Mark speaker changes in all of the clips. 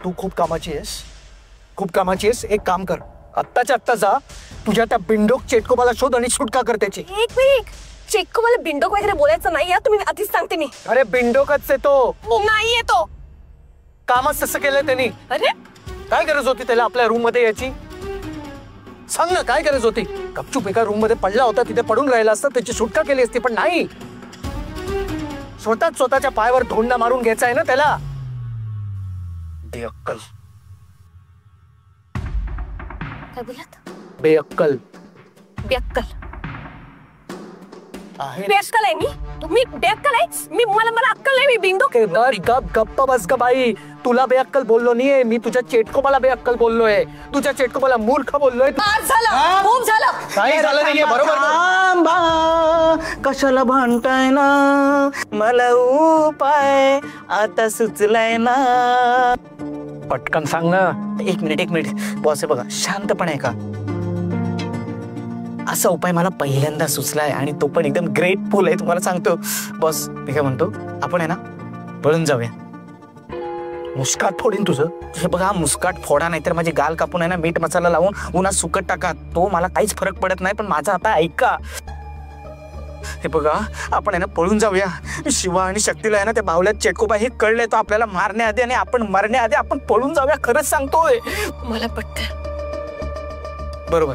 Speaker 1: तू खूप कामाची आहेस, खूप कामाची आहेस. एक काम कर, आत्ताच्या आत्ता जा, तुझ्या त्या बिंडोक चेटकोबाला शोध आणि सुटका कर त्याची.
Speaker 2: एक मिनिट, चेटकोबाला बिंडोक वगैरे बोलायचं नाही, तुम्ही आधीच सांगते मी.
Speaker 1: अरे बिंडोकच आहे तो.
Speaker 2: नाही येतो.
Speaker 1: कामच तसं केलंय त्यांनी.
Speaker 2: अरे
Speaker 1: काय गरज होती त्याला आपल्या रूम मध्ये याची? सांग ना, काय गरज होती? गपचूप एका रूम मध्ये पडला होता, तिथे पडून राहिला असता, त्याची सुटका केली असती. पण नाही, स्वतःच्या पायावर धोंडा मारून घ्यायचा आहे ना त्याला. बेअक्कल.
Speaker 2: काय बोलत?
Speaker 1: बेअक्कल.
Speaker 2: बेअक्कल
Speaker 1: आहे.
Speaker 2: बेअक्कल आहे मी बेअक्कल आहे. मला अक्कल नाही. मी बिंडोक.
Speaker 1: गप्प बस ग बाई. तुला बेअक्कल बोललो नाहीये मी, तुझ्या चेटकोबाला बेअक्कल बोललोय. तुझ्या चेटकोबाला मूर्ख बोललोय.
Speaker 2: झालं, खूप झालं.
Speaker 1: काही झालं नाहीये, बरोबर.
Speaker 3: कशाला भांडताय ना, मला उपाय आता सुचलाय ना.
Speaker 1: पटकन सांग ना.
Speaker 3: एक मिनिट बॉस, बघा शांतपणे आहे का. असा उपाय मला पहिल्यांदा सुचलाय आणि तो पण एकदम ग्रेटफुल आहे, तुम्हाला सांगतो बॉस. मी काय म्हणतो, आपण आहे ना पळून जाऊया.
Speaker 1: मुस्काट फोडीन तुझं.
Speaker 3: हे बघा, मुस्काट फोडा नाहीतर माझी गाल कापून आहे ना मीठ मसाला लावून उन्हात सुकट टाका, तो मला काहीच फरक पडत नाही. पण माझा आता ऐका. हे बघा, आपण आहे ना पळून जाऊया. शिवा आणि शक्तीला आहे ना त्या बावल्यात चेटकोबा हे कळलंय, तो आपल्याला मारण्याआधी आणि आपण मरण्याआधी आपण पळून जाऊया. खरंच सांगतोय.
Speaker 2: मला पटतंय.
Speaker 3: बरोबर,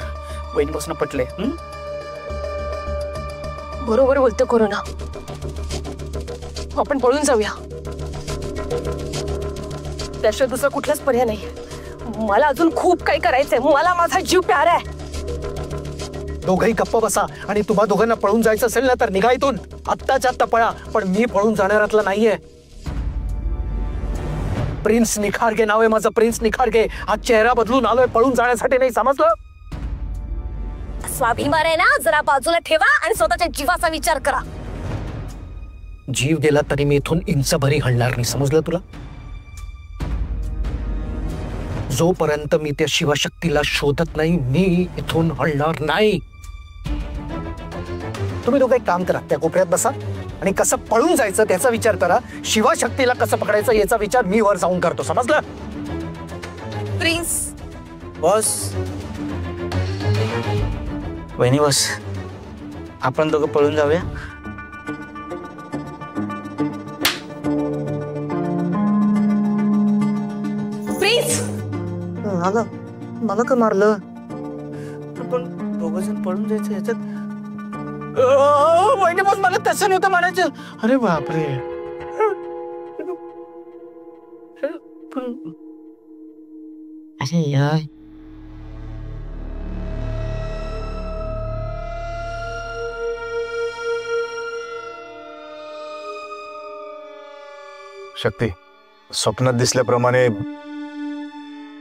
Speaker 3: वहिनीपासून पटले.
Speaker 2: बरोबर बोलतो कोरोना. आपण पळून जाऊया, त्याशिवाय दुसरा कुठलाच पर्याय नाही. मला अजून खूप काही करायचंय. मला माझा जीव प्यारा आहे.
Speaker 1: दोघही गप्प बसा आणि तुम्हा दोघांना पळून जायचं असेल ना तर निघा इथून. आत्ताच्या आत्ता पळा. पण मी पळून जाणाऱ्यातला नाहीये. प्रिन्स निखारगे नाव आहे माझं, प्रिन्स निखारगे. हा चेहरा बदलून आलोय पळून जाण्यासाठी नाही, समजलं?
Speaker 2: स्वाभिमान आहे ना, जरा बाजूला ठेवा आणि स्वतःच्या जीवाचा विचार करा.
Speaker 1: जीव गेला तरी मी इथून इंचभरी हलणार नाही, समजलं तुला? जोपर्यंत मी त्या शिवशक्तीला शोधत नाही, मी इथून हलणार नाही. तुम्ही दोघं एक काम करा, त्या कोपऱ्यात बसा आणि कसं पळून जायचं त्याचा विचार करा. शिवशक्तीला कसं पकडायचं याचा विचार मी वर जाऊन करतो, समजलं?
Speaker 2: प्रिन्स.
Speaker 3: बॉस, वहिनी बॉस, आपण दोघं पळून जाऊया.
Speaker 2: प्रिन्स,
Speaker 3: मला का मारलं? आपण दोघं जण पळून जायचं याच्यात. वहिनी बॉस, मला तसं नव्हतं म्हणायचं. अरे बापरे. अरे यार,
Speaker 4: शक्ती, स्वप्नात दिसल्याप्रमाणे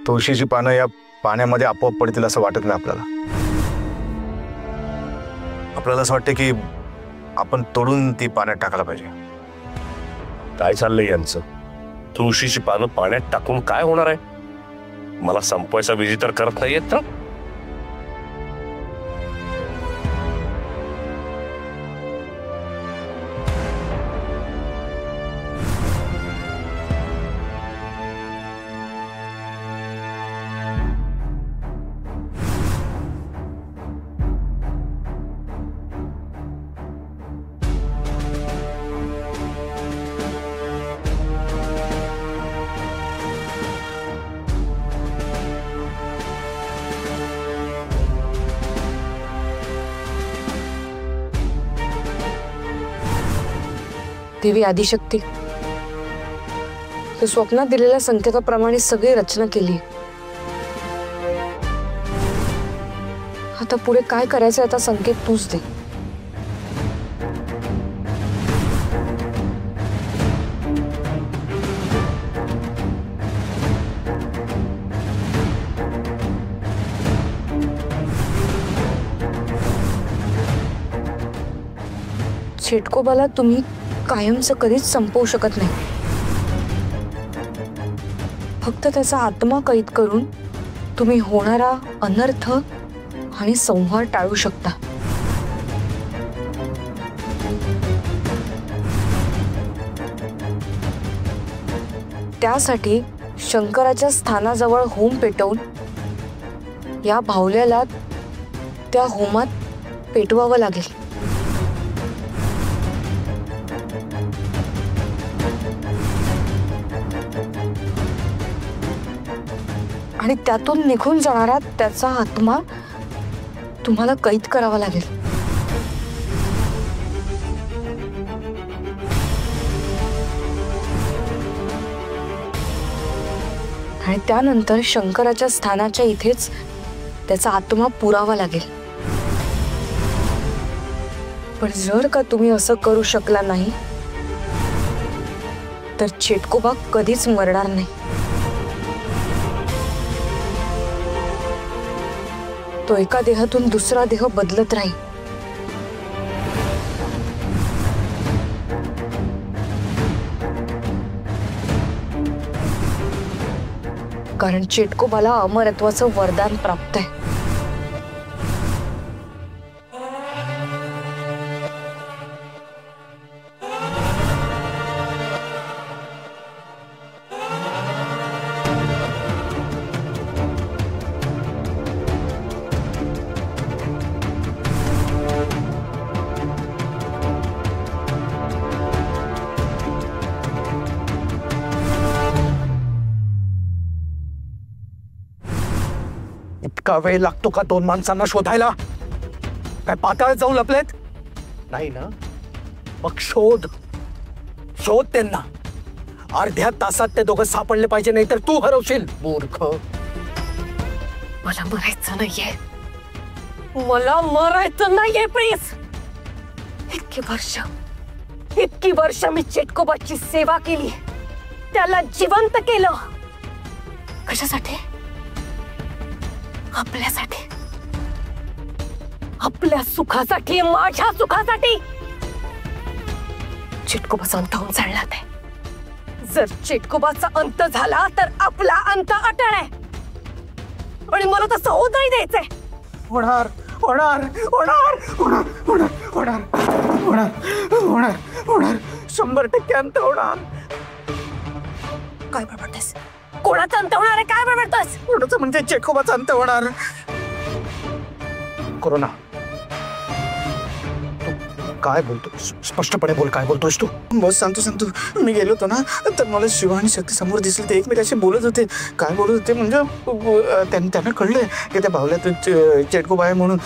Speaker 4: तुळशीची पानं या पाण्यामध्ये आपोआप पडतील असं वाटत नाही आपल्याला. आपल्याला असं वाटतं की आपण तोडून ती पाण्यात टाकायला पाहिजे.
Speaker 5: काय चाललंय यांचं? तुळशीची पानं पाण्यात टाकून काय होणार आहे? मला संपवायचा विधी तर करत नाहीयेत ना?
Speaker 6: देवी आदिशक्ती, तू स्वप्नात दिलेल्या संकेताप्रमाणे सगळी रचना केली. आता पुढे काय करायचं आता संकेत तूच दे. चेटकोबाला तुम्ही कायमचं कधीच संपवू शकत नाही. फक्त त्याचा आत्मा कैद करून तुम्ही होणारा अनर्थ आणि संहार टाळू शकता. त्यासाठी शंकराच्या स्थानाजवळ होम पेटवून या भावल्याला त्या होमात पेटवावं लागेल. आणि त्यातून निघून जाणारा त्याचा आत्मा तुम्हाला कैद करावा लागेल. आणि त्यानंतर शंकराच्या स्थानाच्या इथेच त्याचा आत्मा पुरावा लागेल. पण जर का तुम्ही असं करू शकला नाही तर चेटकोबा कधीच मरणार नाही. तो एका देहातून दुसरा देह बदलत राहील. कारण चेटकोबाला अमरत्वाचं वरदान प्राप्त आहे.
Speaker 1: इतका वेळ लागतो का दोन माणसांना शोधायला? काय पाताळ जाऊन लपलेत? नाही ना, मग शोध त्यांना. अर्ध्या तासात ते दोघं सापडले पाहिजे, नाही तर तू हरवशील. मूर्ख.
Speaker 2: मला मरायचं नाहीये, मला मरायचं नाहीये प्लीज. इतकी वर्ष मी चेटकोबाची सेवा केली, त्याला जिवंत केलं. कशासाठी? आपल्यासाठी, आपल्या सुखासाठी, माझ्या सुखासाठी. चेटकोबाचा अंत होऊन चालला ते. जर चेटकोबाचा अंत झाला तर आपला अंत अटळ आहे, आणि मला तसं होऊ नाही द्यायचंय.
Speaker 1: होणार होणार होणार होणार होणार होणार होणार होणार होणार 100% अंत होणार.
Speaker 2: काय बडबडतेस? कोणाचा अंत होणार आहे? काय बडबडतोस?
Speaker 1: कोणाचं म्हणजे चेटकोबाचा अंत होणार. कोरोना, काय बोलतो? स्पष्टपणे बोल, काय बोलतोस तू?
Speaker 3: बस सांगतो. मी गेलो होतो ना, तर मला शिवा आणि शक्ती समोर दिसले. ते एकमेकाशी बोलत होते. काय बोलत होते म्हणजे त्यांना कळलं की त्या भावल्यात चेटकोबा आहे म्हणून.